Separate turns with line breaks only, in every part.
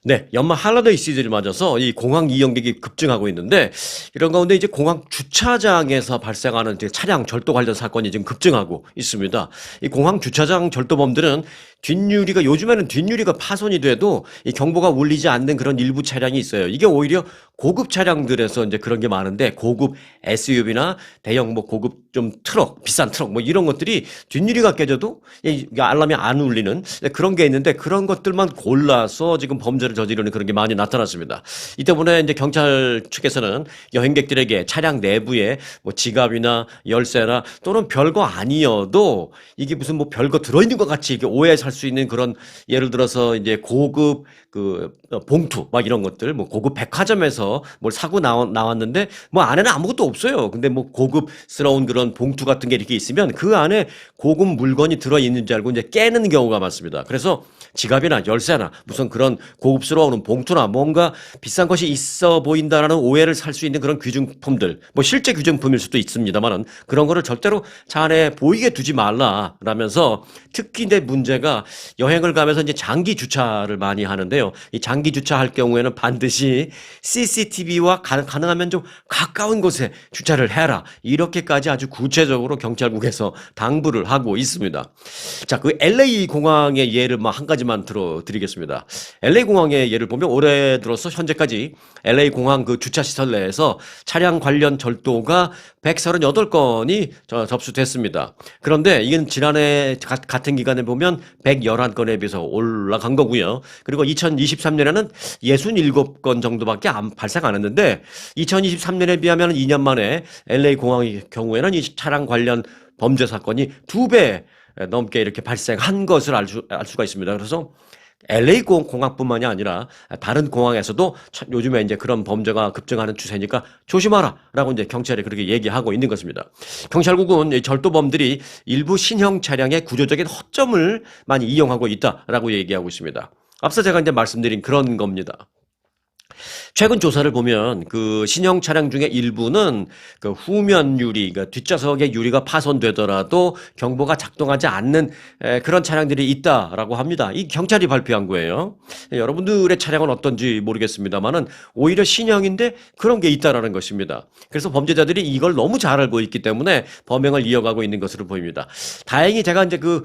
네, 연말 할러데이 시즌을 맞아서 이 공항 이용객이 급증하고 있는데 이런 가운데 이제 공항 주차장에서 발생하는 이제 차량 절도 관련 사건이 지금 급증하고 있습니다. 이 공항 주차장 절도범들은 뒷유리가 요즘에는 뒷유리가 파손이 돼도 이 경보가 울리지 않는 그런 일부 차량이 있어요. 이게 오히려 고급 차량들에서 이제 그런 게 많은데 고급 SUV나 대형 뭐 고급 좀 트럭, 비싼 트럭 뭐 이런 것들이 뒷유리가 깨져도 이 알람이 안 울리는 그런 게 있는데 그런 것들만 골라서 지금 범죄를 저지르는 그런 게 많이 나타났습니다. 이 때문에 이제 경찰 측에서는 여행객들에게 차량 내부에 뭐 지갑이나 열쇠나 또는 별거 아니어도 이게 무슨 뭐 별거 들어있는 것 같이 이게 오해할 수 있는 그런 예를 들어서 이제 고급 그 봉투 막 이런 것들 뭐 고급 백화점에서 뭘 사고 나왔는데 뭐 안에는 아무것도 없어요. 근데 뭐 고급스러운 그런 봉투 같은 게 이렇게 있으면 그 안에 고급 물건이 들어 있는 줄 알고 이제 깨는 경우가 많습니다. 그래서 지갑이나 열쇠나 무슨 그런 고급스러운 봉투나 뭔가 비싼 것이 있어 보인다라는 오해를 살 수 있는 그런 귀중품들 뭐 실제 귀중품일 수도 있습니다만은 그런 거를 절대로 차 안에 보이게 두지 말라라면서 특히 내 문제가 여행을 가면서 이제 장기 주차를 많이 하는데요. 이 장기 주차할 경우에는 반드시 CCTV와 가능하면 좀 가까운 곳에 주차를 해라. 이렇게까지 아주 구체적으로 경찰국에서 당부를 하고 있습니다. 자, 그 LA 공항의 예를 뭐 한 가지만 들어드리겠습니다. LA 공항의 예를 보면 올해 들어서 현재까지 LA 공항 그 주차 시설 내에서 차량 관련 절도가 138건이 접수됐습니다. 그런데 이건 지난해 같은 기간에 보면 111건에 비해서 올라간 거고요. 그리고 2023년에는 67건 정도밖에 발생 안 했는데 2023년에 비하면 2년 만에 LA 공항의 경우에는 이 차량 관련 범죄 사건이 2배 넘게 이렇게 발생한 것을 알 수가 있습니다. 그래서 LA 공항뿐만이 아니라 다른 공항에서도 요즘에 이제 그런 범죄가 급증하는 추세니까 조심하라라고 이제 경찰이 그렇게 얘기하고 있는 것입니다. 경찰국은 이 절도범들이 일부 신형 차량의 구조적인 허점을 많이 이용하고 있다라고 얘기하고 있습니다. 앞서 제가 이제 말씀드린 그런 겁니다. 최근 조사를 보면 그 신형 차량 중에 일부는 그 후면 유리, 그러니까 뒷좌석의 유리가 파손되더라도 경보가 작동하지 않는 그런 차량들이 있다라고 합니다. 이 경찰이 발표한 거예요. 여러분들의 차량은 어떤지 모르겠습니다만은 오히려 신형인데 그런 게 있다라는 것입니다. 그래서 범죄자들이 이걸 너무 잘 알고 있기 때문에 범행을 이어가고 있는 것으로 보입니다. 다행히 제가 이제 그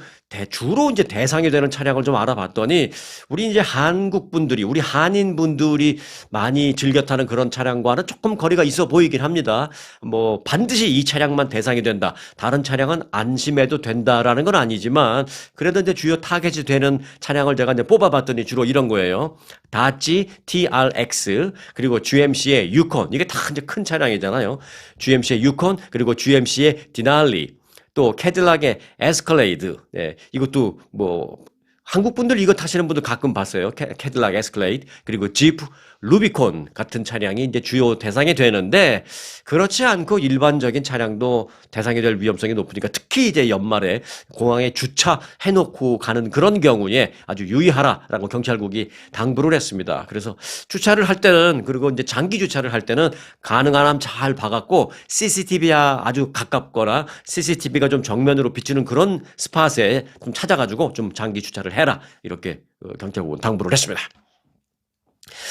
주로 이제 대상이 되는 차량을 좀 알아봤더니 우리 이제 한국 분들이 우리 한인 분들이 많이 즐겨 타는 그런 차량과는 조금 거리가 있어 보이긴 합니다. 뭐 반드시 이 차량만 대상이 된다. 다른 차량은 안심해도 된다라는 건 아니지만 그래도 이제 주요 타겟이 되는 차량을 제가 이제 뽑아봤더니 주로 이런 거예요. 다치 TRX 그리고 GMC의 유콘 이게 다 이제 큰 차량이잖아요. GMC의 유콘 그리고 GMC의 디날리 또 캐딜락의 에스컬레이드 이것도 뭐 한국 분들 이거 타시는 분들 가끔 봤어요. 캐딜락 에스컬레이드 그리고 지프 루비콘 같은 차량이 이제 주요 대상이 되는데 그렇지 않고 일반적인 차량도 대상이 될 위험성이 높으니까 특히 이제 연말에 공항에 주차해놓고 가는 그런 경우에 아주 유의하라라고 경찰국이 당부를 했습니다. 그래서 주차를 할 때는 그리고 이제 장기 주차를 할 때는 가능한 한 잘 봐갖고 CCTV와 아주 가깝거나 CCTV가 좀 정면으로 비추는 그런 스팟에 좀 찾아가지고 좀 장기 주차를 해라 이렇게 경찰국은 당부를 했습니다.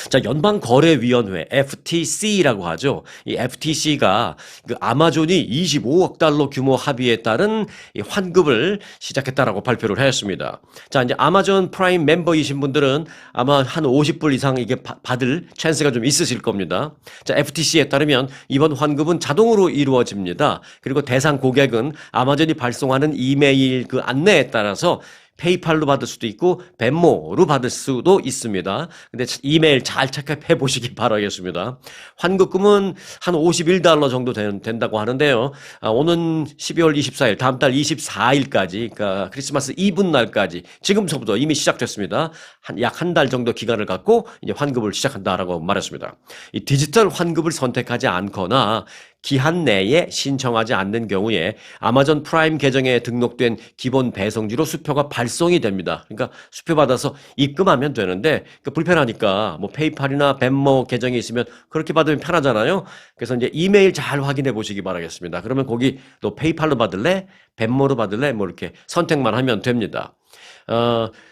자, 연방거래위원회 FTC라고 하죠. 이 FTC가 그 아마존이 25억 달러 규모 합의에 따른 이 환급을 시작했다라고 발표를 했습니다. 자, 이제 아마존 프라임 멤버이신 분들은 아마 한 50불 이상 이게 받을 찬스가 좀 있으실 겁니다. 자, FTC에 따르면 이번 환급은 자동으로 이루어집니다. 그리고 대상 고객은 아마존이 발송하는 이메일 그 안내에 따라서 페이팔로 받을 수도 있고 벤모로 받을 수도 있습니다. 근데 이메일 잘 체크해 보시기 바라겠습니다. 환급금은 한 51달러 정도 된다고 하는데요. 오는 12월 24일 다음 달 24일까지 그러니까 크리스마스 이브 날까지 지금서부터 이미 시작됐습니다. 약 한 달 정도 기간을 갖고 이제 환급을 시작한다라고 말했습니다. 이 디지털 환급을 선택하지 않거나 기한 내에 신청하지 않는 경우에 아마존 프라임 계정에 등록된 기본 배송지로 수표가 발송이 됩니다. 그러니까 수표 받아서 입금하면 되는데 불편하니까 뭐 페이팔이나 벤모 계정이 있으면 그렇게 받으면 편하잖아요. 그래서 이제 이메일 잘 확인해 보시기 바라겠습니다. 그러면 거기 또 페이팔로 받을래? 벤모로 받을래? 뭐 이렇게 선택만 하면 됩니다.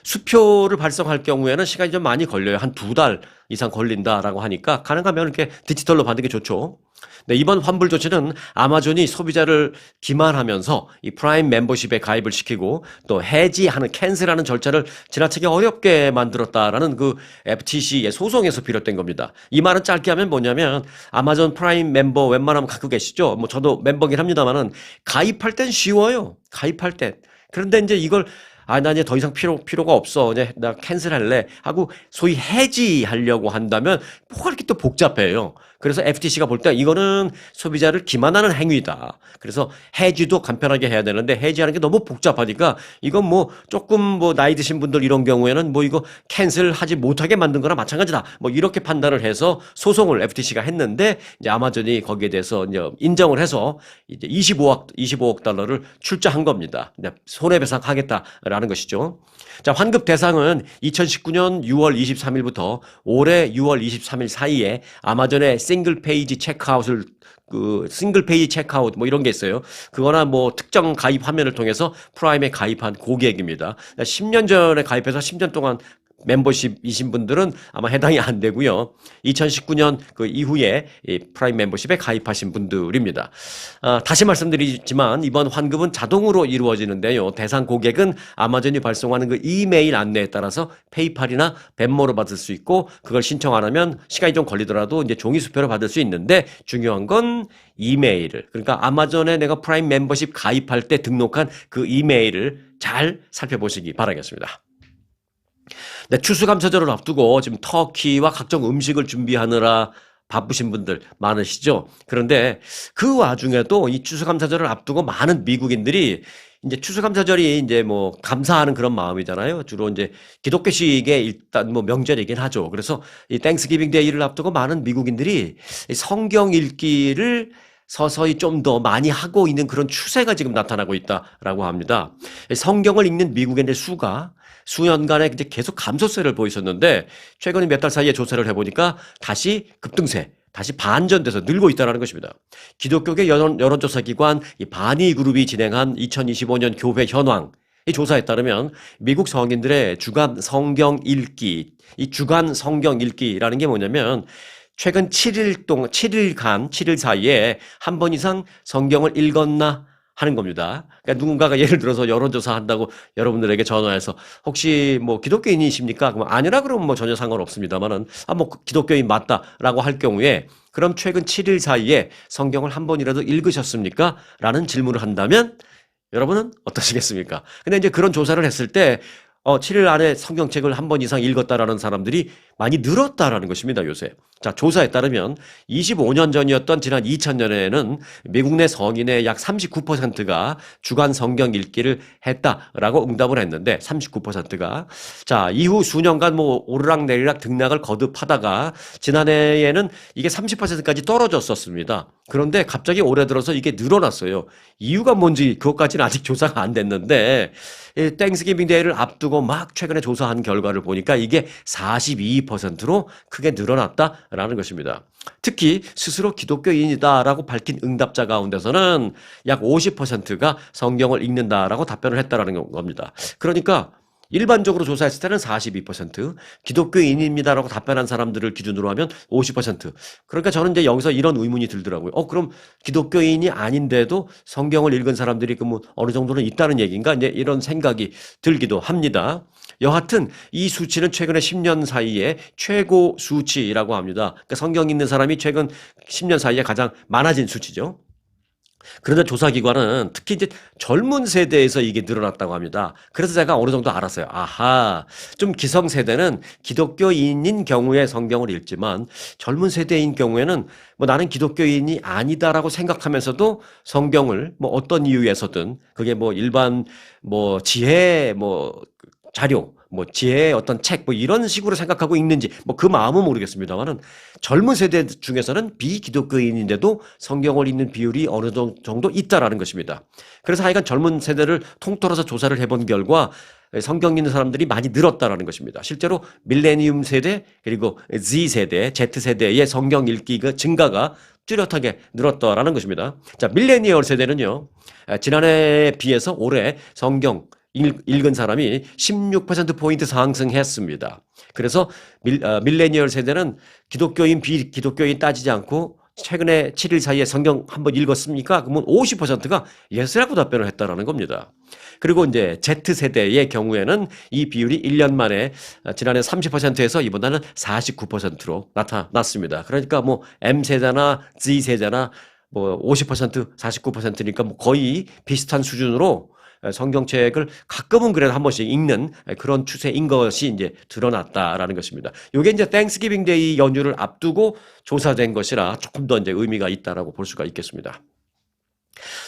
수표를 발송할 경우에는 시간이 좀 많이 걸려요. 한 2달 이상 걸린다라고 하니까 가능하면 이렇게 디지털로 받는 게 좋죠. 네, 이번 환불 조치는 아마존이 소비자를 기만하면서 이 프라임 멤버십에 가입을 시키고 또 해지하는 캔슬하는 절차를 지나치게 어렵게 만들었다라는 그 FTC의 소송에서 비롯된 겁니다. 이 말은 짧게 하면 뭐냐면 아마존 프라임 멤버 웬만하면 갖고 계시죠? 뭐 저도 멤버긴 합니다만은 가입할 땐 쉬워요. 가입할 땐. 그런데 이제 이걸 나 이제 더 이상 필요가 없어. 이제 나 캔슬할래. 하고 소위 해지하려고 한다면 뭐가 이렇게 또 복잡해요. 그래서 FTC가 볼 때 이거는 소비자를 기만하는 행위다. 그래서 해지도 간편하게 해야 되는데 해지하는 게 너무 복잡하니까 이건 뭐 조금 뭐 나이 드신 분들 이런 경우에는 뭐 이거 캔슬하지 못하게 만든 거나 마찬가지다. 뭐 이렇게 판단을 해서 소송을 FTC가 했는데 이제 아마존이 거기에 대해서 이제 인정을 해서 이제 25억 달러를 출자한 겁니다. 손해배상하겠다라는 것이죠. 자, 환급 대상은 2019년 6월 23일부터 올해 6월 23일 사이에 아마존의 싱글 페이지 체크아웃 뭐 이런 게 있어요. 그거나 뭐 특정 가입 화면을 통해서 프라임에 가입한 고객입니다. 10년 전에 가입해서 10년 동안 멤버십이신 분들은 아마 해당이 안 되고요. 2019년 그 이후에 이 프라임 멤버십에 가입하신 분들입니다. 다시 말씀드리지만 이번 환급은 자동으로 이루어지는데요. 대상 고객은 아마존이 발송하는 그 이메일 안내에 따라서 페이팔이나 벤모로 받을 수 있고 그걸 신청 안 하면 시간이 좀 걸리더라도 이제 종이 수표로 받을 수 있는데 중요한 건 이메일을 그러니까 아마존에 내가 프라임 멤버십 가입할 때 등록한 그 이메일을 잘 살펴보시기 바라겠습니다. 네, 추수감사절을 앞두고 지금 터키와 각종 음식을 준비하느라 바쁘신 분들 많으시죠? 그런데 그 와중에도 이 추수감사절을 앞두고 많은 미국인들이 이제 추수감사절이 이제 뭐 감사하는 그런 마음이잖아요. 주로 이제 기독교식의 일단 뭐 명절이긴 하죠. 그래서 이 땡스기빙 데이를 앞두고 많은 미국인들이 이 성경 읽기를 서서히 좀 더 많이 하고 있는 그런 추세가 지금 나타나고 있다라고 합니다. 성경을 읽는 미국인의 수가 수년간에 이제 계속 감소세를 보이셨는데 최근 몇 달 사이에 조사를 해보니까 다시 급등세, 다시 반전돼서 늘고 있다는 것입니다. 기독교계 여론조사 기관 바니 그룹이 진행한 2025년 교회 현황 이 조사에 따르면 미국 성인들의 주간 성경 읽기, 이 주간 성경 읽기라는 게 뭐냐면 최근 7일 사이에 한 번 이상 성경을 읽었나 하는 겁니다. 그러니까 누군가가 예를 들어서 여론조사 한다고 여러분들에게 전화해서 혹시 뭐 기독교인이십니까? 그럼 아니라 그러면 뭐 전혀 상관없습니다만은 뭐 기독교인 맞다라고 할 경우에 그럼 최근 7일 사이에 성경을 한 번이라도 읽으셨습니까? 라는 질문을 한다면 여러분은 어떠시겠습니까? 근데 이제 그런 조사를 했을 때 7일 안에 성경책을 한 번 이상 읽었다라는 사람들이 많이 늘었다라는 것입니다, 요새. 자, 조사에 따르면 25년 전이었던 지난 2000년에는 미국 내 성인의 약 39%가 주간 성경 읽기를 했다라고 응답을 했는데 39%가 자, 이후 수년간 뭐 오르락내리락 등락을 거듭하다가 지난해에는 이게 30%까지 떨어졌었습니다. 그런데 갑자기 올해 들어서 이게 늘어났어요. 이유가 뭔지 그것까지는 아직 조사가 안 됐는데 땡스기빙 데이를 앞두고 막 최근에 조사한 결과를 보니까 이게 42%로 크게 늘어났다라는 것입니다. 특히 스스로 기독교인이다라고 밝힌 응답자 가운데서는 약 50%가 성경을 읽는다라고 답변을 했다라는 겁니다. 그러니까 일반적으로 조사했을 때는 42%, 기독교인입니다라고 답변한 사람들을 기준으로 하면 50%. 그러니까 저는 이제 여기서 이런 의문이 들더라고요. 그럼 기독교인이 아닌데도 성경을 읽은 사람들이 그 뭐 어느 정도는 있다는 얘기인가? 이제 이런 생각이 들기도 합니다. 여하튼 이 수치는 최근에 10년 사이에 최고 수치라고 합니다. 그러니까 성경 읽는 사람이 최근 10년 사이에 가장 많아진 수치죠. 그런데 조사기관은 특히 이제 젊은 세대에서 이게 늘어났다고 합니다. 그래서 제가 어느 정도 알았어요. 아하, 좀 기성세대는 기독교인인 경우에 성경을 읽지만 젊은 세대인 경우에는 뭐 나는 기독교인이 아니다라고 생각하면서도 성경을 뭐 어떤 이유에서든 그게 뭐 일반 뭐 지혜 뭐 자료 뭐 지혜의 어떤 책 뭐 이런 식으로 생각하고 읽는지 뭐 그 마음은 모르겠습니다만은 젊은 세대 중에서는 비기독교인인데도 성경을 읽는 비율이 어느 정도 있다라는 것입니다. 그래서 하여간 젊은 세대를 통틀어서 조사를 해본 결과 성경 읽는 사람들이 많이 늘었다라는 것입니다. 실제로 밀레니움 세대 그리고 Z세대, Z세대의 성경 읽기가 증가가 뚜렷하게 늘었다라는 것입니다. 자, 밀레니얼 세대는요. 지난해에 비해서 올해 성경 읽은 사람이 16%포인트 상승했습니다. 그래서 밀레니얼 세대는 기독교인, 비기독교인 따지지 않고 최근에 7일 사이에 성경 한번 읽었습니까? 그러면 50%가 예스라고 답변을 했다라는 겁니다. 그리고 이제 Z세대의 경우에는 이 비율이 1년 만에 지난해 30%에서 이번에는 49%로 나타났습니다. 그러니까 뭐 M세대나 Z세대나 뭐 50%, 49%니까 뭐 거의 비슷한 수준으로 성경책을 가끔은 그래도 한 번씩 읽는 그런 추세인 것이 이제 드러났다라는 것입니다. 이게 이제 땡스기빙 데이 연휴를 앞두고 조사된 것이라 조금 더 이제 의미가 있다라고 볼 수가 있겠습니다.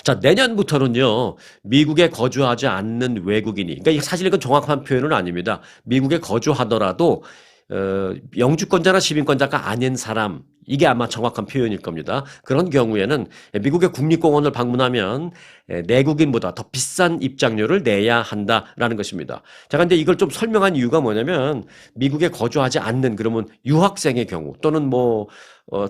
자, 내년부터는요, 미국에 거주하지 않는 외국인이, 그러니까 사실 이건 정확한 표현은 아닙니다. 미국에 거주하더라도 영주권자나 시민권자가 아닌 사람, 이게 아마 정확한 표현일 겁니다. 그런 경우에는 미국의 국립공원을 방문하면 내국인보다 더 비싼 입장료를 내야 한다라는 것입니다. 제가 근데 이걸 좀 설명한 이유가 뭐냐면 미국에 거주하지 않는 그러면 유학생의 경우 또는 뭐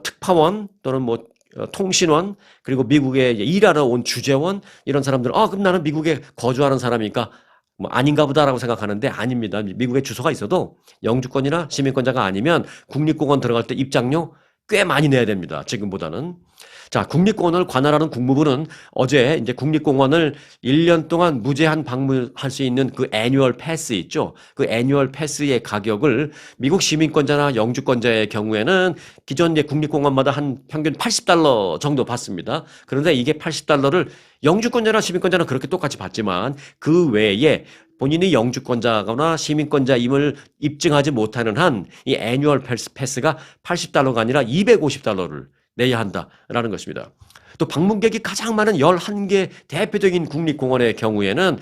특파원 또는 뭐 통신원 그리고 미국에 일하러 온 주재원 이런 사람들은 그럼 나는 미국에 거주하는 사람이니까 뭐 아닌가 보다라고 생각하는데 아닙니다. 미국에 주소가 있어도 영주권이나 시민권자가 아니면 국립공원 들어갈 때 입장료 꽤 많이 내야 됩니다. 지금보다는. 자, 국립공원을 관할하는 국무부는 어제 이제 국립공원을 1년 동안 무제한 방문할 수 있는 그 애뉴얼 패스 있죠. 그 애뉴얼 패스의 가격을 미국 시민권자나 영주권자의 경우에는 기존 이제 국립공원마다 한 평균 $80 정도 받습니다. 그런데 이게 $80를 영주권자나 시민권자는 그렇게 똑같이 받지만 그 외에 본인이 영주권자거나 시민권자임을 입증하지 못하는 한 이 애뉴얼 패스가 $80가 아니라 $250를 내야 한다라는 것입니다. 또 방문객이 가장 많은 11개 대표적인 국립공원의 경우에는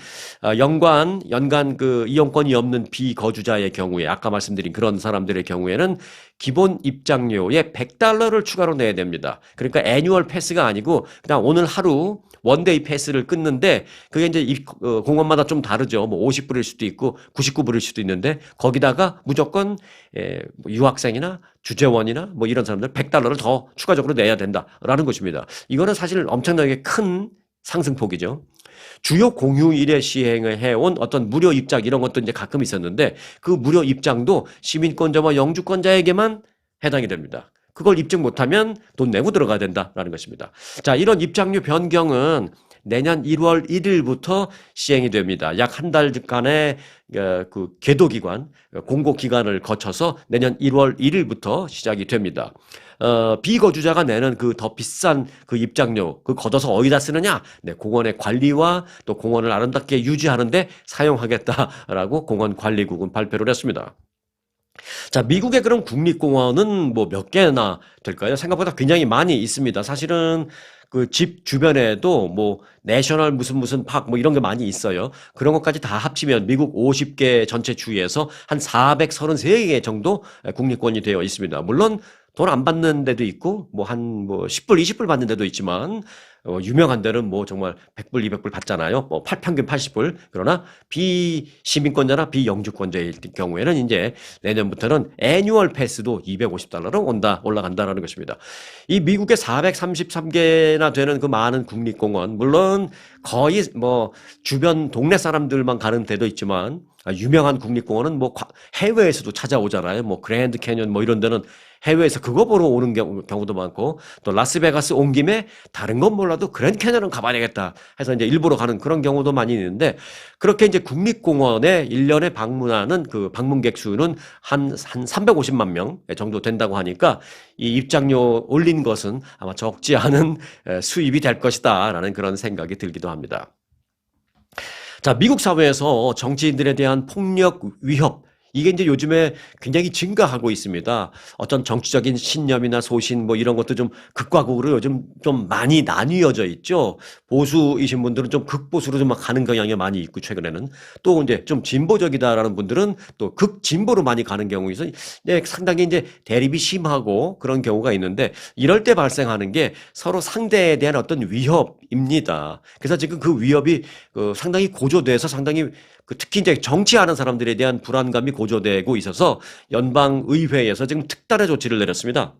연간 그 이용권이 없는 비거주자의 경우에 아까 말씀드린 그런 사람들의 경우에는 기본 입장료에 $100를 추가로 내야 됩니다. 그러니까 애뉴얼 패스가 아니고 그냥 오늘 하루 원데이 패스를 끊는데 그게 이제 공원마다 좀 다르죠. 뭐 50불일 수도 있고 99불일 수도 있는데 거기다가 무조건 유학생이나 주재원이나 뭐 이런 사람들 $100를 더 추가적으로 내야 된다라는 것입니다. 이거는 사실 엄청나게 큰 상승폭이죠. 주요 공휴일에 시행을 해온 어떤 무료 입장 이런 것도 이제 가끔 있었는데 그 무료 입장도 시민권자와 영주권자에게만 해당이 됩니다. 그걸 입증 못하면 돈 내고 들어가야 된다라는 것입니다. 자, 이런 입장료 변경은 내년 1월 1일부터 시행이 됩니다. 약 한 달간의 그 계도기간, 공고기간을 거쳐서 내년 1월 1일부터 시작이 됩니다. 비거주자가 내는 그 더 비싼 그 입장료, 그 걷어서 어디다 쓰느냐? 네, 공원의 관리와 또 공원을 아름답게 유지하는데 사용하겠다라고 공원관리국은 발표를 했습니다. 자, 미국의 그런 국립공원은 뭐 몇 개나 될까요? 생각보다 굉장히 많이 있습니다. 사실은 그 집 주변에도 뭐 내셔널 무슨 팍 뭐 이런 게 많이 있어요. 그런 것까지 다 합치면 미국 50개 전체 주에서 한 433개 정도 국립공원이 되어 있습니다. 물론 돈 안 받는 데도 있고 뭐 한 10불, 20불 받는 데도 있지만 유명한 데는 뭐 정말 100불, 200불 받잖아요. 뭐 평균 80불. 그러나 비시민권자나 비영주권자일 경우에는 이제 내년부터는 애뉴얼 패스도 $250로 올라간다라는 것입니다. 이 미국의 433개나 되는 그 많은 국립공원, 물론 거의 뭐 주변 동네 사람들만 가는 데도 있지만 유명한 국립공원은 뭐 해외에서도 찾아오잖아요. 뭐 그랜드 캐년 뭐 이런 데는 해외에서 그거 보러 오는 경우도 많고 또 라스베가스 온 김에 다른 건 몰라도 그랜드 캐년은 가봐야겠다 해서 이제 일부러 가는 그런 경우도 많이 있는데 그렇게 이제 국립공원에 1년에 방문하는 그 방문객 수는 한 350만 명 정도 된다고 하니까 이 입장료 올린 것은 아마 적지 않은 수입이 될 것이다라는 그런 생각이 들기도 합니다. 자, 미국 사회에서 정치인들에 대한 폭력 위협 이게 이제 요즘에 굉장히 증가하고 있습니다. 어떤 정치적인 신념이나 소신 뭐 이런 것도 좀 극과 극으로 요즘 좀 많이 나뉘어져 있죠. 보수이신 분들은 좀 극보수로 좀 가는 경향이 많이 있고 최근에는 또 이제 좀 진보적이다라는 분들은 또 극진보로 많이 가는 경우에서 상당히 이제 대립이 심하고 그런 경우가 있는데 이럴 때 발생하는 게 서로 상대에 대한 어떤 위협입니다. 그래서 지금 그 위협이 상당히 고조돼서 상당히 특히 이제 정치하는 사람들에 대한 불안감이 고조되고 있어서 연방의회에서 지금 특단의 조치를 내렸습니다.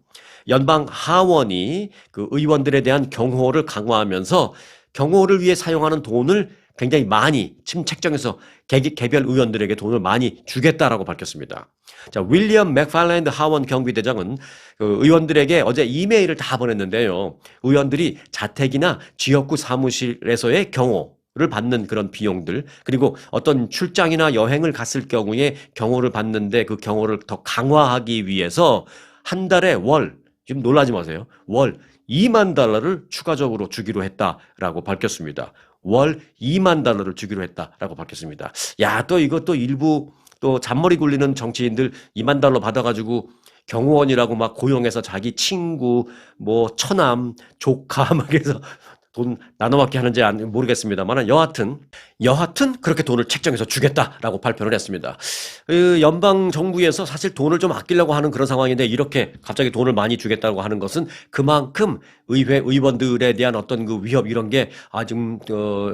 연방 하원이 그 의원들에 대한 경호를 강화하면서 경호를 위해 사용하는 돈을 굉장히 많이 책정해서 개별 의원들에게 돈을 많이 주겠다라고 밝혔습니다. 자, 윌리엄 맥팔랜드 하원 경비대장은 그 의원들에게 어제 이메일을 다 보냈는데요. 의원들이 자택이나 지역구 사무실에서의 경호를 받는 그런 비용들, 그리고 어떤 출장이나 여행을 갔을 경우에 경호를 받는데 그 경호를 더 강화하기 위해서 한 달에 지금 놀라지 마세요. 월 2만 달러를 추가적으로 주기로 했다라고 밝혔습니다. 월 2만 달러를 주기로 했다라고 밝혔습니다. 야, 또 이것도 일부 또 잔머리 굴리는 정치인들 2만 달러 받아가지고 경호원이라고 막 고용해서 자기 친구, 뭐 처남, 조카 막 해서 돈 나눠받게 하는지 모르겠습니다만 여하튼 그렇게 돈을 책정해서 주겠다라고 발표를 했습니다. 그 연방 정부에서 사실 돈을 좀 아끼려고 하는 그런 상황인데 이렇게 갑자기 돈을 많이 주겠다고 하는 것은 그만큼 의원들에 대한 어떤 그 위협 이런 게 좀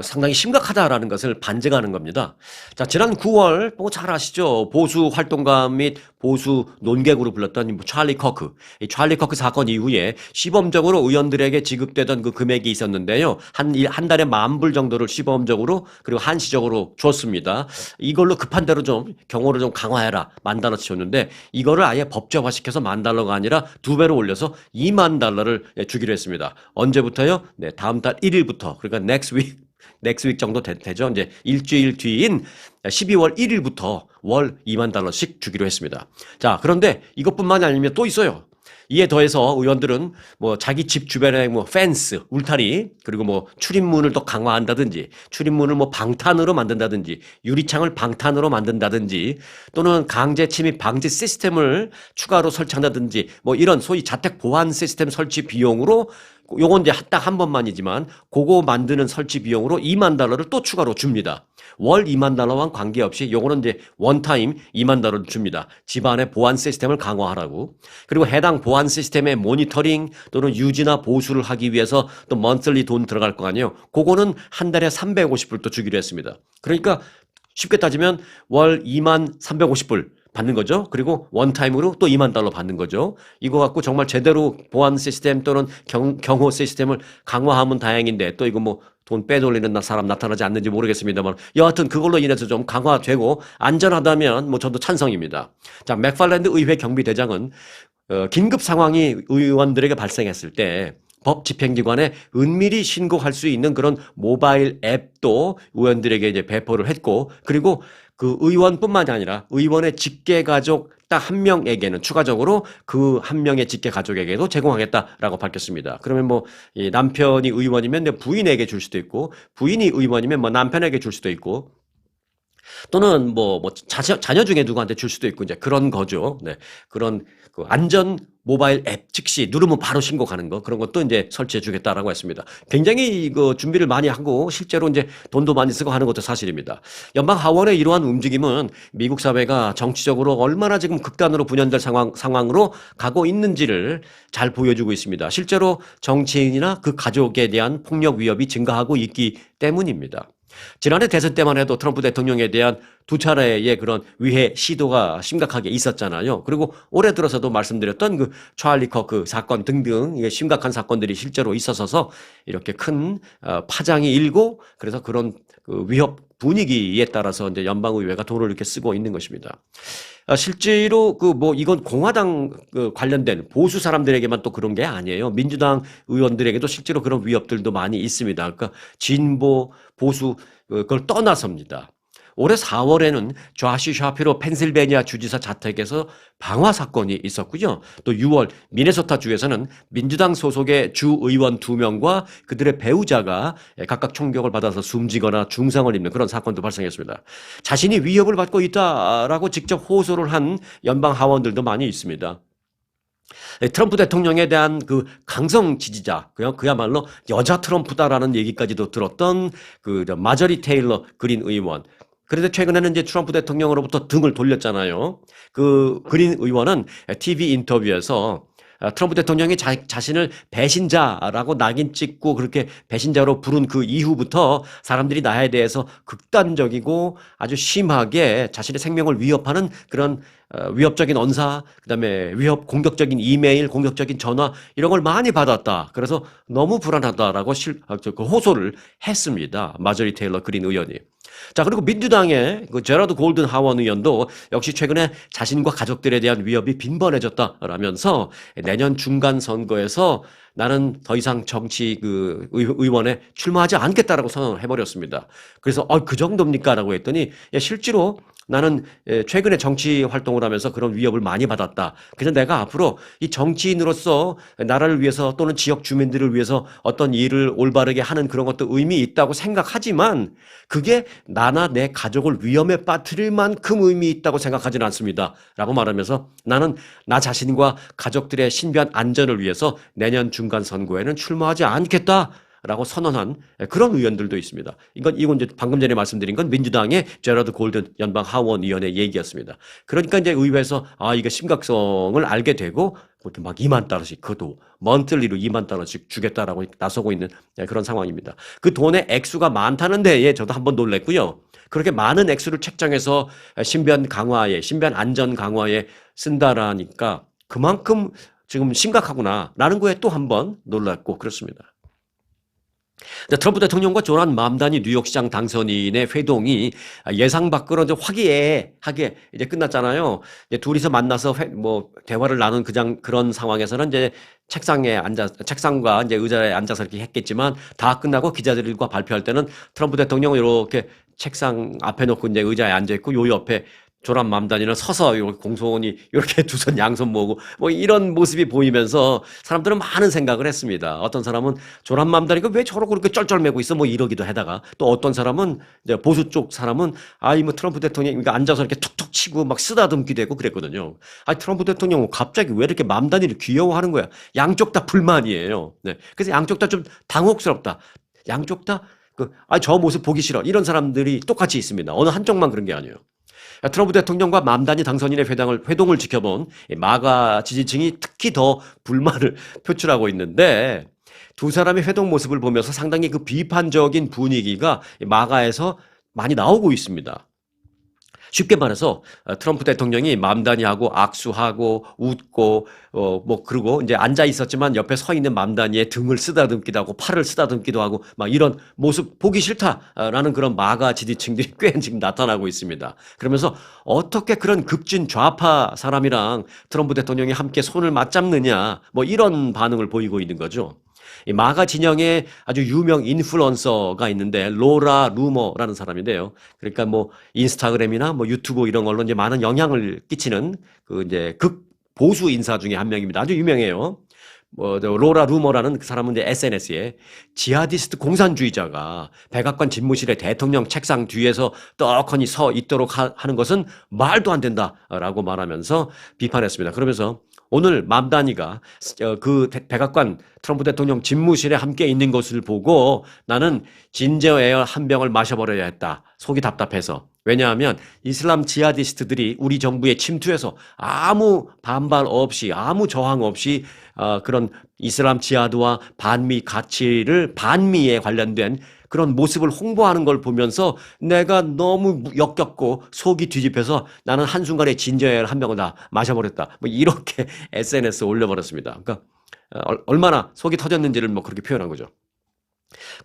상당히 심각하다라는 것을 반증하는 겁니다. 자, 지난 9월 뭐 잘 아시죠? 보수 활동가 및 보수 논객으로 불렸던 찰리 커크. 이 찰리 커크 사건 이후에 시범적으로 의원들에게 지급되던 그 금액이 있었는데요. 한 달에 10,000불 정도를 시범적으로 그리고 한시적으로 줬습니다. 이걸로 급한 대로 좀 경호를 좀 강화해라. 10,000달러치 줬는데 이거를 아예 법제화시켜서 10,000달러가 아니라 2배로 올려서 2만 달러를 주기로 했습니다. 언제부터요? 네, 다음 달 1일부터. 그러니까 next week 정도 되죠. 이제 일주일 뒤인 12월 1일부터 월 2만 달러씩 주기로 했습니다. 자, 그런데 이것뿐만이 아니면 또 있어요. 이에 더해서 의원들은 뭐 자기 집 주변에 뭐 펜스, 울타리, 그리고 뭐 출입문을 더 강화한다든지, 출입문을 뭐 방탄으로 만든다든지, 유리창을 방탄으로 만든다든지, 또는 강제 침입 방지 시스템을 추가로 설치한다든지, 뭐 이런 소위 자택 보안 시스템 설치 비용으로 요건 이제 딱 한 번만이지만 그거 만드는 설치 비용으로 2만 달러를 또 추가로 줍니다. 월 2만 달러와 관계없이 요거는 이제 원타임 2만 달러를 줍니다. 집안의 보안 시스템을 강화하라고. 그리고 해당 보안 시스템의 모니터링 또는 유지나 보수를 하기 위해서 또 monthly 돈 들어갈 거 아니에요. 그거는 한 달에 350불 또 주기로 했습니다. 그러니까 쉽게 따지면 월 2만 350불 받는 거죠. 그리고 원타임으로 또 2만 달러 받는 거죠. 이거 갖고 정말 제대로 보안 시스템 또는 경호 시스템을 강화하면 다행인데 또 이거 뭐 돈 빼돌리는 사람 나타나지 않는지 모르겠습니다만 여하튼 그걸로 인해서 좀 강화되고 안전하다면 뭐 저도 찬성입니다. 자, 맥팔랜드 의회 경비대장은 긴급 상황이 의원들에게 발생했을 때 법 집행기관에 은밀히 신고할 수 있는 그런 모바일 앱도 의원들에게 이제 배포를 했고, 그리고 그 의원뿐만이 아니라 의원의 직계 가족 딱 한 명에게는 추가적으로 그 한 명의 직계 가족에게도 제공하겠다라고 밝혔습니다. 그러면 뭐 이 남편이 의원이면 내 부인에게 줄 수도 있고, 부인이 의원이면 뭐 남편에게 줄 수도 있고, 또는 뭐 자녀 중에 누구한테 줄 수도 있고 이제 그런 거죠. 네. 그런 그 안전 모바일 앱 즉시 누르면 바로 신고 가는 거 그런 것도 이제 설치해 주겠다라고 했습니다. 굉장히 이거 준비를 많이 하고 실제로 이제 돈도 많이 쓰고 하는 것도 사실입니다. 연방 하원의 이러한 움직임은 미국 사회가 정치적으로 얼마나 지금 극단으로 분열될 상황으로 가고 있는지를 잘 보여주고 있습니다. 실제로 정치인이나 그 가족에 대한 폭력 위협이 증가하고 있기 때문입니다. 지난해 대선 때만 해도 트럼프 대통령에 대한 2차례의 그런 위해 시도가 심각하게 있었잖아요. 그리고 올해 들어서도 말씀드렸던 그 찰리 커크 사건 등등 심각한 사건들이 실제로 있어서 이렇게 큰 파장이 일고 그래서 그런 그 위협 분위기에 따라서 이제 연방의회가 돈을 이렇게 쓰고 있는 것입니다. 실제로 이건 공화당 관련된 보수 사람들에게만 또 그런 게 아니에요. 민주당 의원들에게도 실제로 그런 위협들도 많이 있습니다. 그러니까 진보, 보수 그걸 떠나서입니다. 올해 4월에는 조시 샤피로 펜실베니아 주지사 자택에서 방화 사건이 있었고요. 또 6월 미네소타 주에서는 민주당 소속의 주 의원 2명과 그들의 배우자가 각각 총격을 받아서 숨지거나 중상을 입는 그런 사건도 발생했습니다. 자신이 위협을 받고 있다라고 직접 호소를 한 연방 하원들도 많이 있습니다. 트럼프 대통령에 대한 그 강성 지지자, 그야말로 여자 트럼프다라는 얘기까지도 들었던 그 마저리 테일러 그린 의원. 그런데 최근에는 이제 트럼프 대통령으로부터 등을 돌렸잖아요. 그 그린 의원은 TV 인터뷰에서 트럼프 대통령이 자신을 배신자라고 낙인 찍고 그렇게 배신자로 부른 그 이후부터 사람들이 나에 대해서 극단적이고 아주 심하게 자신의 생명을 위협하는 그런 위협적인 언사, 그다음에 공격적인 이메일, 공격적인 전화 이런 걸 많이 받았다. 그래서 너무 불안하다라고 그 호소를 했습니다. 마저리 테일러 그린 의원이. 자, 그리고 민주당의 그 제러드 골든 하원 의원도 역시 최근에 자신과 가족들에 대한 위협이 빈번해졌다라면서 내년 중간 선거에서 나는 더 이상 정치 의원에 출마하지 않겠다라고 선언을 해버렸습니다. 그래서 그 정도입니까라고 했더니 실제로 나는 최근에 정치 활동을 하면서 그런 위협을 많이 받았다. 그래서 내가 앞으로 이 정치인으로서 나라를 위해서 또는 지역 주민들을 위해서 어떤 일을 올바르게 하는 그런 것도 의미 있다고 생각하지만 그게 나나 내 가족을 위험에 빠뜨릴 만큼 의미 있다고 생각하지는 않습니다. 라고 말하면서 나는 나 자신과 가족들의 신변 안전을 위해서 내년 중간 선거에는 출마하지 않겠다. 라고 선언한 그런 의원들도 있습니다. 이건 이제 방금 전에 말씀드린 건 민주당의 제러드 골든 연방 하원 의원의 얘기였습니다. 그러니까 이제 의회에서 이게 심각성을 알게 되고 이렇게 막 2만 달러씩 그것도 먼틀리로 2만 달러씩 주겠다라고 나서고 있는 그런 상황입니다. 그 돈의 액수가 많다는 데에 저도 한번 놀랬고요. 그렇게 많은 액수를 책정해서 신변 안전 강화에 쓴다라니까 그만큼 지금 심각하구나라는 거에 또 한번 놀랐고 그렇습니다. 트럼프 대통령과 조난 맘다니 뉴욕시장 당선인의 회동이 예상 밖으로 이제 화기애애하게 이제 끝났잖아요. 이제 둘이서 만나서 대화를 나눈 그런 상황에서는 이제 책상과 이제 의자에 앉아서 이렇게 했겠지만 다 끝나고 기자들과 발표할 때는 트럼프 대통령은 이렇게 책상 앞에 놓고 이제 의자에 앉아 있고 요 옆에 조란 맘다니는 서서 이렇게 공손히 이렇게 두 손 양손 모으고 이런 모습이 보이면서 사람들은 많은 생각을 했습니다. 어떤 사람은 조란 맘다니가 왜 저러고 그렇게 쩔쩔매고 있어 이러기도 하다가 또 어떤 사람은 이제 보수 쪽 사람은 트럼프 대통령이 앉아서 이렇게 툭툭 치고 막 쓰다듬기도 하고 그랬거든요. 트럼프 대통령은 갑자기 왜 이렇게 맘다니를 귀여워하는 거야? 양쪽 다 불만이에요. 네. 그래서 양쪽 다 좀 당혹스럽다. 양쪽 다 저 모습 보기 싫어. 이런 사람들이 똑같이 있습니다. 어느 한쪽만 그런 게 아니에요. 트럼프 대통령과 맘다니 당선인의 회동을 지켜본 마가 지지층이 특히 더 불만을 표출하고 있는데 두 사람의 회동 모습을 보면서 상당히 그 비판적인 분위기가 마가에서 많이 나오고 있습니다. 쉽게 말해서 트럼프 대통령이 맘다니하고 악수하고 웃고 그러고 이제 앉아 있었지만 옆에 서 있는 맘다니의 등을 쓰다듬기도 하고 팔을 쓰다듬기도 하고 막 이런 모습 보기 싫다라는 그런 마가 지지층들이 꽤 지금 나타나고 있습니다. 그러면서 어떻게 그런 급진 좌파 사람이랑 트럼프 대통령이 함께 손을 맞잡느냐 이런 반응을 보이고 있는 거죠. 이 마가 진영에 아주 유명 인플루언서가 있는데 로라 루머라는 사람인데요. 그러니까 인스타그램이나 유튜브 이런 걸로 이제 많은 영향을 끼치는 그 이제 극보수 인사 중에 한 명입니다. 아주 유명해요. 로라 루머라는 그 사람은 이제 SNS에 지하디스트 공산주의자가 백악관 집무실에 대통령 책상 뒤에서 떡하니 서 있도록 하는 것은 말도 안 된다라고 말하면서 비판했습니다. 그러면서 오늘 맘다니가 그 백악관 트럼프 대통령 집무실에 함께 있는 것을 보고 나는 진저 에어 한 병을 마셔버려야 했다. 속이 답답해서. 왜냐하면 이슬람 지하디스트들이 우리 정부에 침투해서 아무 반발 없이 아무 저항 없이 그런 이슬람 지하드와 반미에 관련된 그런 모습을 홍보하는 걸 보면서 내가 너무 역겹고 속이 뒤집혀서 나는 한순간에 진저에어를 한 병을 다 마셔버렸다. 이렇게 SNS에 올려버렸습니다. 그러니까 얼마나 속이 터졌는지를 그렇게 표현한 거죠.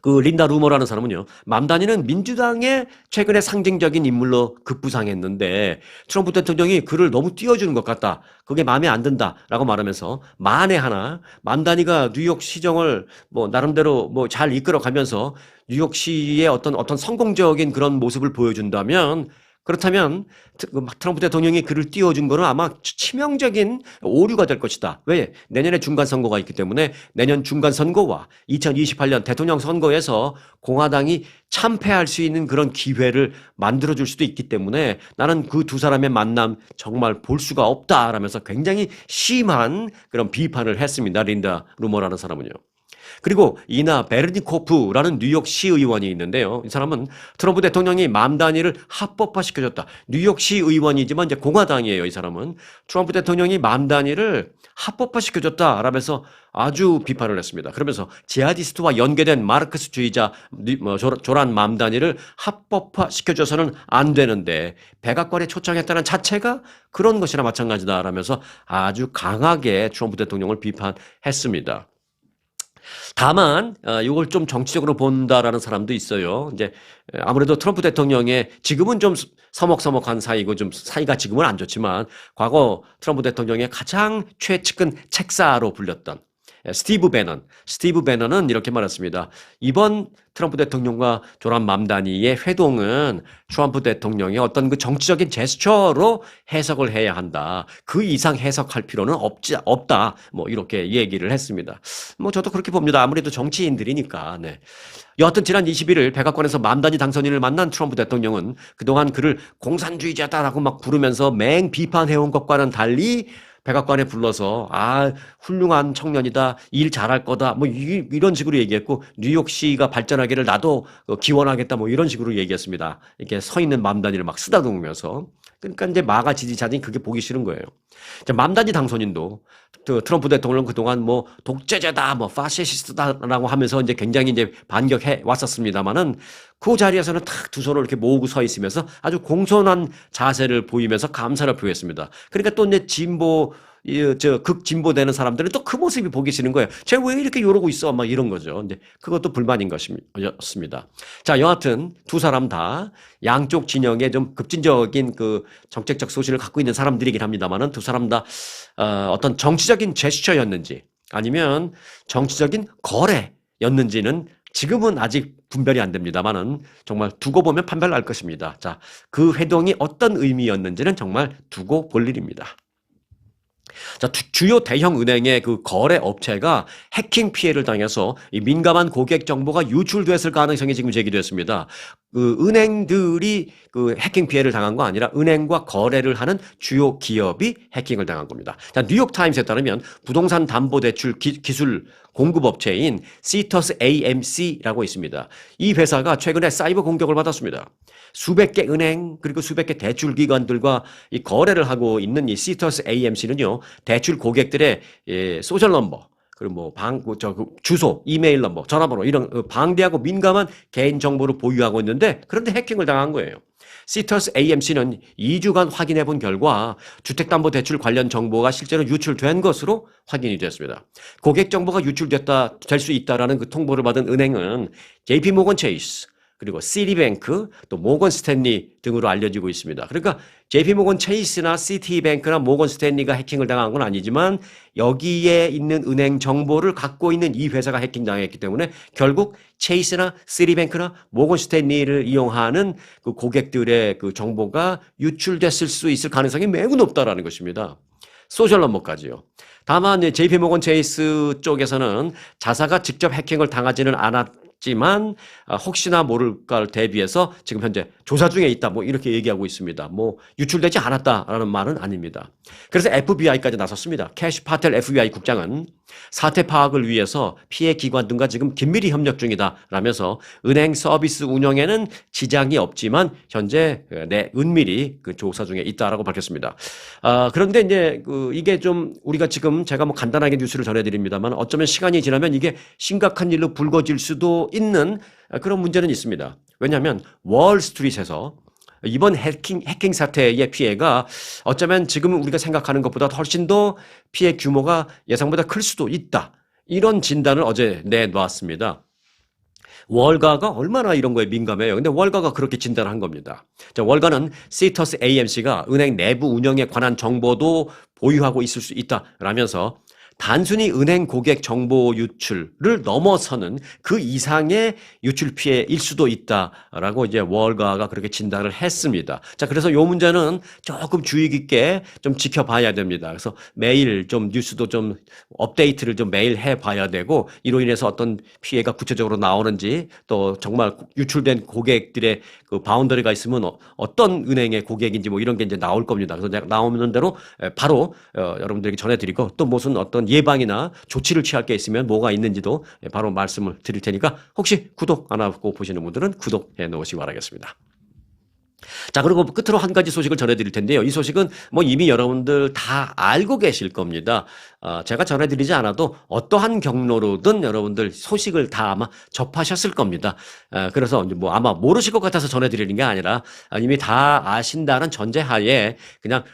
그 린다 루머라는 사람은요, 맘다니는 민주당의 최근에 상징적인 인물로 급부상했는데 트럼프 대통령이 그를 너무 띄워주는 것 같다. 그게 마음에 안 든다라고 말하면서 만에 하나 맘다니가 뉴욕 시정을 나름대로 잘 이끌어가면서 뉴욕시의 어떤 성공적인 그런 모습을 보여준다면 그렇다면 트럼프 대통령이 그를 띄워준 거는 아마 치명적인 오류가 될 것이다. 왜? 내년에 중간선거가 있기 때문에 내년 중간선거와 2028년 대통령 선거에서 공화당이 참패할 수 있는 그런 기회를 만들어줄 수도 있기 때문에 나는 그 두 사람의 만남 정말 볼 수가 없다라면서 굉장히 심한 그런 비판을 했습니다. 린다 루머라는 사람은요. 그리고 이나 베르니코프라는 뉴욕 시의원이 있는데요. 이 사람은 트럼프 대통령이 맘 단위를 합법화시켜줬다. 뉴욕 시의원이지만 이제 공화당이에요. 이 사람은 트럼프 대통령이 맘 단위를 합법화시켜줬다라면서 아주 비판을 했습니다. 그러면서 지하디스트와 연계된 마르크스주의자 조란 맘 단위를 합법화시켜줘서는 안 되는데 백악관에 초청했다는 자체가 그런 것이나 마찬가지다라면서 아주 강하게 트럼프 대통령을 비판했습니다. 다만 이걸 좀 정치적으로 본다라는 사람도 있어요. 이제 아무래도 트럼프 대통령의 지금은 좀 서먹서먹한 사이고 좀 사이가 지금은 안 좋지만 과거 트럼프 대통령의 가장 최측근 책사로 불렸던 스티브 배넌은 이렇게 말했습니다. 이번 트럼프 대통령과 조란 맘다니의 회동은 트럼프 대통령의 어떤 그 정치적인 제스처로 해석을 해야 한다. 그 이상 해석할 필요는 없다. 뭐 이렇게 얘기를 했습니다. 뭐 저도 그렇게 봅니다. 아무래도 정치인들이니까. 네. 여하튼 지난 21일 백악관에서 맘다니 당선인을 만난 트럼프 대통령은 그동안 그를 공산주의자다라고 막 부르면서 맹 비판해온 것과는 달리 백악관에 불러서 훌륭한 청년이다, 일 잘할 거다, 뭐 이런 식으로 얘기했고 뉴욕시가 발전하기를 나도 기원하겠다, 뭐 이런 식으로 얘기했습니다. 이렇게 서 있는 맘다니를 막 쓰다듬으면서. 그러니까 이제 마가 지지자들이 그게 보기 싫은 거예요. 맘다니 당선인도 트럼프 대통령은 그동안 뭐 독재자다, 뭐 파시스트다라고 하면서 이제 굉장히 이제 반격해 왔었습니다만은 그 자리에서는 탁 두 손을 이렇게 모으고 서 있으면서 아주 공손한 자세를 보이면서 감사를 표했습니다. 그러니까 또 이제 극진보 되는 사람들은 또 그 모습이 보기 싫은 거예요. 쟤 왜 이렇게 이러고 있어? 막 이런 거죠. 근데 그것도 불만인 것이었습니다. 자, 여하튼 두 사람 다 양쪽 진영에 좀 급진적인 그 정책적 소신을 갖고 있는 사람들이긴 합니다만은 두 사람 다 어떤 정치적인 제스처였는지 아니면 정치적인 거래였는지는 지금은 아직 분별이 안 됩니다만은 정말 두고 보면 판별 날 것입니다. 자, 그 회동이 어떤 의미였는지는 정말 두고 볼 일입니다. 자, 주요 대형 은행의 그 거래 업체가 해킹 피해를 당해서 이 민감한 고객 정보가 유출됐을 가능성이 지금 제기됐습니다. 그 은행들이 그 해킹 피해를 당한 거 아니라 은행과 거래를 하는 주요 기업이 해킹을 당한 겁니다. 자, 뉴욕 타임스에 따르면 부동산 담보 대출 기술 공급업체인 시터스 AMC라고 있습니다. 이 회사가 최근에 사이버 공격을 받았습니다. 수백 개 은행 그리고 수백 개 대출 기관들과 이 거래를 하고 있는 이 시터스 AMC는요. 대출 고객들의 소셜 넘버 그리고 주소, 이메일 넘버, 전화번호 이런 방대하고 민감한 개인 정보를 보유하고 있는데 그런데 해킹을 당한 거예요. 시터스 AMC는 2주간 확인해 본 결과 주택담보대출 관련 정보가 실제로 유출된 것으로 확인이 됐습니다. 고객 정보가 될 수 있다라는 그 통보를 받은 은행은 JP모건 체이스 그리고 시티뱅크, 또 모건 스탠리 등으로 알려지고 있습니다. 그러니까 JP모건 체이스나 시티뱅크나 모건 스탠리가 해킹을 당한 건 아니지만 여기에 있는 은행 정보를 갖고 있는 이 회사가 해킹당했기 때문에 결국 체이스나 시티뱅크나 모건 스탠리를 이용하는 그 고객들의 그 정보가 유출됐을 수 있을 가능성이 매우 높다라는 것입니다. 소셜 넘버까지요. 다만 JP모건 체이스 쪽에서는 자사가 직접 해킹을 당하지는 않았지만 혹시나 모를까를 대비해서 지금 현재 조사 중에 있다 뭐 이렇게 얘기하고 있습니다. 뭐 유출되지 않았다라는 말은 아닙니다. 그래서 FBI까지 나섰습니다. 캐시 파텔 FBI 국장은 사태 파악을 위해서 피해 기관 등과 지금 긴밀히 협력 중이다라면서 은행 서비스 운영에는 지장이 없지만 현재 은밀히 그 조사 중에 있다라고 밝혔습니다. 그런데 이제 이게 좀 우리가 지금 제가 뭐 간단하게 뉴스를 전해드립니다만 어쩌면 시간이 지나면 이게 심각한 일로 불거질 수도 있는 그런 문제는 있습니다. 왜냐하면 월스트리트에서 이번 해킹 사태의 피해가 어쩌면 지금 우리가 생각하는 것보다 훨씬 더 피해 규모가 예상보다 클 수도 있다. 이런 진단을 어제 내놓았습니다. 월가가 얼마나 이런 거에 민감해요. 근데 월가가 그렇게 진단한 겁니다. 자, 월가는 시터스 AMC가 은행 내부 운영에 관한 정보도 보유하고 있을 수 있다라면서 단순히 은행 고객 정보 유출을 넘어서는 그 이상의 유출 피해일 수도 있다라고 이제 월가가 그렇게 진단을 했습니다. 자, 그래서 이 문제는 조금 주의 깊게 좀 지켜봐야 됩니다. 그래서 매일 좀 뉴스도 좀 업데이트를 좀 매일 해봐야 되고 이로 인해서 어떤 피해가 구체적으로 나오는지 또 정말 유출된 고객들의 그 바운더리가 있으면 어떤 은행의 고객인지 뭐 이런 게 이제 나올 겁니다. 그래서 나오는 대로 바로 여러분들에게 전해드리고 또 무슨 어떤 그런 예방이나 조치를 취할 게 있으면 뭐가 있는지도 바로 말씀을 드릴 테니까 혹시 구독 안 하고 보시는 분들은 구독해 놓으시기 바라겠습니다. 자, 그리고 끝으로 한 가지 소식을 전해드릴 텐데요. 이 소식은 뭐 이미 여러분들 다 알고 계실 겁니다. 제가 전해드리지 않아도 어떠한 경로로든 여러분들 소식을 다 아마 접하셨을 겁니다. 그래서 뭐 아마 모르실 것 같아서 전해드리는 게 아니라 이미 다 아신다는 전제하에 그냥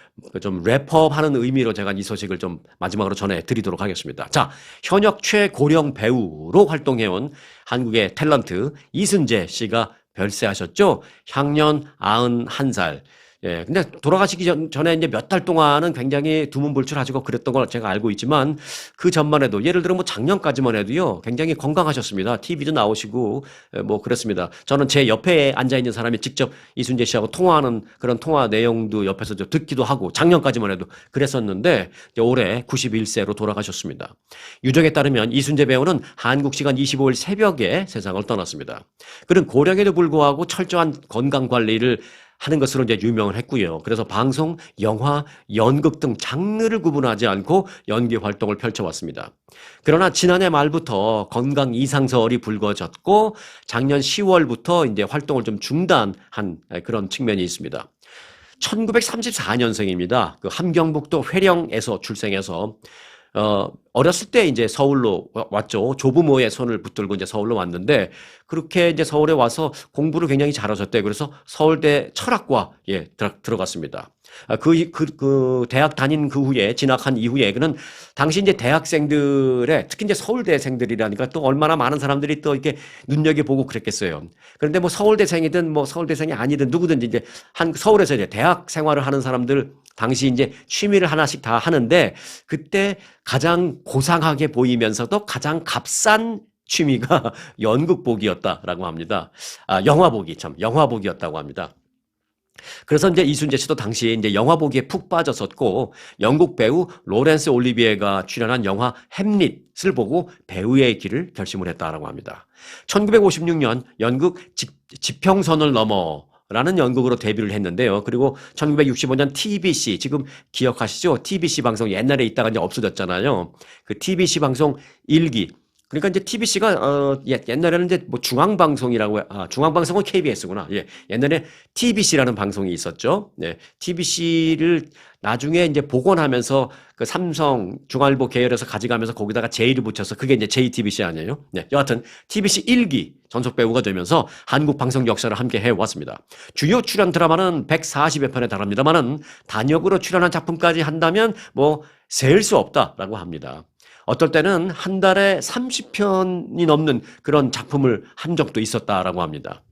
좀 랩업하는 의미로 제가 이 소식을 좀 마지막으로 전해드리도록 하겠습니다. 자, 현역 최고령 배우로 활동해온 한국의 탤런트 이순재 씨가 별세하셨죠? 향년 91살. 예, 근데 돌아가시기 전에 이제 몇 달 동안은 굉장히 두문불출하시고 그랬던 걸 제가 알고 있지만 그 전만 해도 예를 들어 뭐 작년까지만 해도요 굉장히 건강하셨습니다. TV도 나오시고 뭐 그랬습니다. 저는 제 옆에 앉아 있는 사람이 직접 이순재 씨하고 통화하는 그런 통화 내용도 옆에서 좀 듣기도 하고 작년까지만 해도 그랬었는데 올해 91세로 돌아가셨습니다. 유족에 따르면 이순재 배우는 한국 시간 25일 새벽에 세상을 떠났습니다. 그는 고령에도 불구하고 철저한 건강 관리를 하는 것으로 이제 유명을 했고요. 그래서 방송, 영화, 연극 등 장르를 구분하지 않고 연기 활동을 펼쳐왔습니다. 그러나 지난해 말부터 건강 이상설이 불거졌고 작년 10월부터 이제 활동을 좀 중단한 그런 측면이 있습니다. 1934년생입니다. 그 함경북도 회령에서 출생해서 어렸을 때 이제 서울로 왔죠. 조부모의 손을 붙들고 이제 서울로 왔는데 그렇게 이제 서울에 와서 공부를 굉장히 잘하셨대요. 그래서 서울대 철학과에 들어갔습니다. 그 대학 다닌 그 후에 진학한 이후에 그는 당시 이제 대학생들의 특히 이제 서울대생들이라니까 또 얼마나 많은 사람들이 또 이렇게 눈여겨보고 그랬겠어요. 그런데 뭐 서울대생이든 뭐 서울대생이 아니든 누구든지 이제 서울에서 이제 대학 생활을 하는 사람들 당시 이제 취미를 하나씩 다 하는데 그때 가장 고상하게 보이면서도 가장 값싼 취미가 연극보기였다라고 합니다. 영화보기였다고 합니다. 그래서 이제 이순재 씨도 당시에 이제 영화보기에 푹 빠졌었고 영국 배우 로렌스 올리비에가 출연한 영화 햄릿을 보고 배우의 길을 결심을 했다라고 합니다. 1956년 연극 지평선을 넘어 라는 연극으로 데뷔를 했는데요. 그리고 1965년 TBC, 지금 기억하시죠? TBC 방송 옛날에 있다가 이제 없어졌잖아요. 그 TBC 방송 1기. 그러니까 이제 TBC가, 옛날에는 이제 뭐 중앙방송이라고, 중앙방송은 KBS구나. 예. 옛날에 TBC라는 방송이 있었죠. 네. TBC를 나중에 이제 복원하면서 그 삼성 중앙일보 계열에서 가져가면서 거기다가 J를 붙여서 그게 이제 JTBC 아니에요? 네. 여하튼 TBC 1기 전속 배우가 되면서 한국 방송 역사를 함께 해왔습니다. 주요 출연 드라마는 140여 편에 달합니다만은 단역으로 출연한 작품까지 한다면 뭐 셀 수 없다라고 합니다. 어떨 때는 한 달에 30편이 넘는 그런 작품을 한 적도 있었다라고 합니다.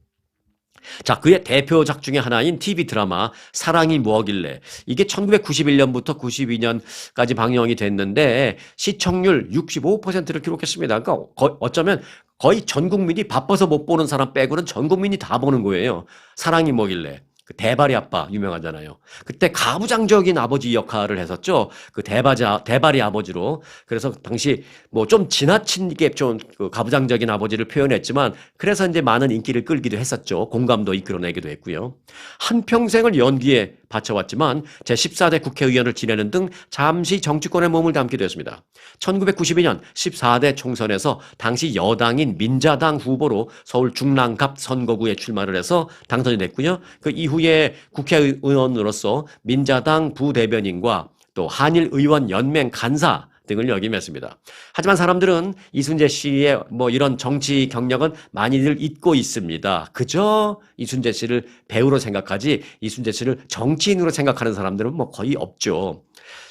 자, 그의 대표작 중에 하나인 TV 드라마 사랑이 뭐길래 이게 1991년부터 92년까지 방영이 됐는데 시청률 65%를 기록했습니다. 그러니까 어쩌면 거의 전 국민이 바빠서 못 보는 사람 빼고는 전 국민이 다 보는 거예요. 사랑이 뭐길래. 그 대발이 아빠 유명하잖아요. 그때 가부장적인 아버지 역할을 했었죠. 그 대발이 아버지로. 그래서 당시 뭐 좀 지나치게 좀 그 가부장적인 아버지를 표현했지만 그래서 이제 많은 인기를 끌기도 했었죠. 공감도 이끌어내기도 했고요. 한평생을 연기에 바쳐왔지만 제14대 국회의원을 지내는 등 잠시 정치권에 몸을 담기도 했습니다. 1992년 14대 총선에서 당시 여당인 민자당 후보로 서울 중랑갑 선거구에 출마를 해서 당선이 됐고요. 그 이후에 국회의원으로서 민자당 부대변인과 또 한일의원연맹 간사 등을 역임했습니다. 하지만 사람들은 이순재 씨의 뭐 이런 정치 경력은 많이들 잊고 있습니다. 그저 이순재 씨를 배우로 생각하지 이순재 씨를 정치인으로 생각하는 사람들은 뭐 거의 없죠.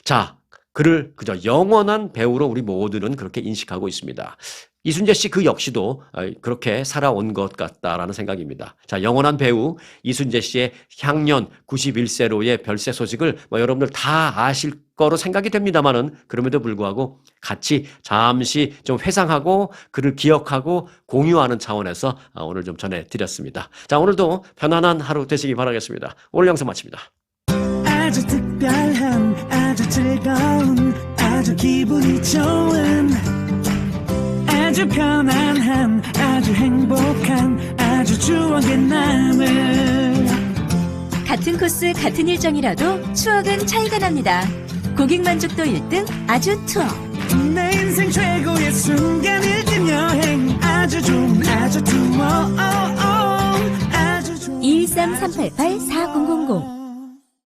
자, 그를 그저 영원한 배우로 우리 모두는 그렇게 인식하고 있습니다. 이순재 씨 그 역시도 그렇게 살아온 것 같다라는 생각입니다. 자, 영원한 배우 이순재 씨의 향년 91세로의 별세 소식을 뭐 여러분들 다 아실 거로 생각이 됩니다만은 그럼에도 불구하고 같이 잠시 좀 회상하고 그를 기억하고 공유하는 차원에서 오늘 좀 전해드렸습니다. 자, 오늘도 편안한 하루 되시기 바라겠습니다. 오늘 영상 마칩니다.
아주 특별한 아주 즐거운 아주 기분이 좋은 아주 편안한 아주 행복한 아주 추억의 남을
같은 코스 같은 일정이라도 추억은 차이가 납니다. 고객 만족도 1등 아주 투어.
내 인생 최고의 순간 1등 여행 아주 좋은 아주 투어 아주 좋은
213-388-4000